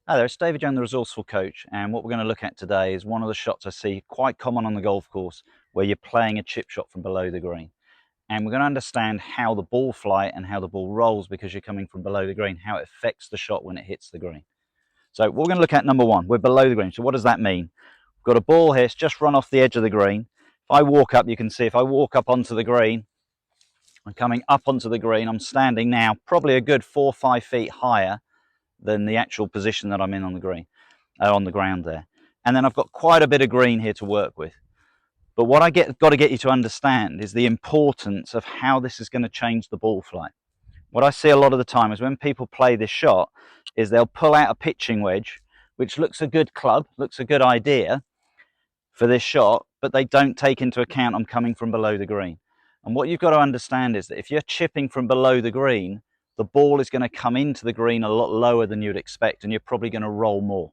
Hi there, it's David Young, the Resourceful Coach, and what we're going to look at today is one of the shots I see quite common on the golf course where you're playing a chip shot from below the green. And we're going to understand how the ball flight and how the ball rolls because you're coming from below the green, how it affects the shot when it hits the green. So we're going to look at number one, we're below the green. So what does that mean? We've got a ball here, it's just run off the edge of the green. If I walk up, you can see if I walk up onto the green, I'm coming up onto the green, I'm standing now probably a good 4 or 5 feet higher than the actual position that I'm in on the green, on the ground there. And then I've got quite a bit of green here to work with. But what got to get you to understand is the importance of how this is going to change the ball flight. What I see a lot of the time is when people play this shot is they'll pull out a pitching wedge, which looks a good club, looks a good idea for this shot, but they don't take into account I'm coming from below the green. And what you've got to understand is that if you're chipping from below the green, the ball is going to come into the green a lot lower than you'd expect, and you're probably going to roll more.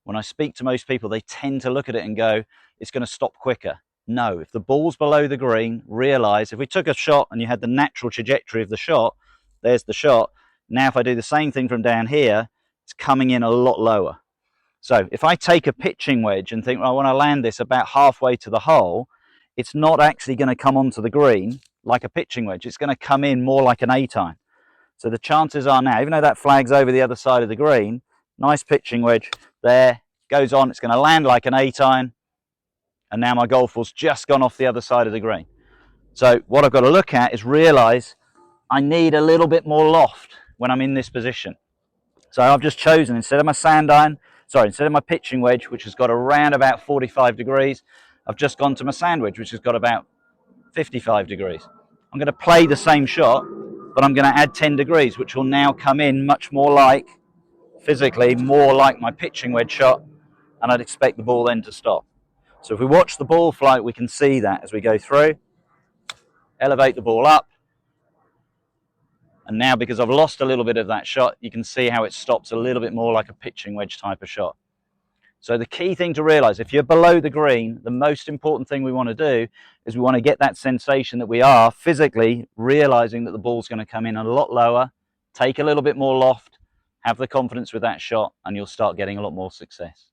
When I speak to most people, they tend to look at it and go, it's going to stop quicker. No, if the ball's below the green, realize if we took a shot and you had the natural trajectory of the shot, there's the shot. Now, if I do the same thing from down here, it's coming in a lot lower. So if I take a pitching wedge and think, well, I want to land this about halfway to the hole, it's not actually going to come onto the green like a pitching wedge. It's going to come in more like an 8-iron. So the chances are now, even though that flag's over the other side of the green, nice pitching wedge there, goes on, it's going to land like an 8-iron, and now my golf ball's just gone off the other side of the green. So what I've got to look at is realize I need a little bit more loft when I'm in this position. So I've just chosen, instead of my pitching wedge, which has got around about 45 degrees, I've just gone to my sand wedge, which has got about 55 degrees. I'm going to play the same shot, but I'm going to add 10 degrees, which will now come in much more like, physically, more like my pitching wedge shot, and I'd expect the ball then to stop. So if we watch the ball flight, we can see that as we go through, elevate the ball up, and now because I've lost a little bit of that shot, you can see how it stops a little bit more like a pitching wedge type of shot. So the key thing to realize, if you're below the green, the most important thing we want to do is we want to get that sensation that we are physically realizing that the ball's going to come in a lot lower, take a little bit more loft, have the confidence with that shot, and you'll start getting a lot more success.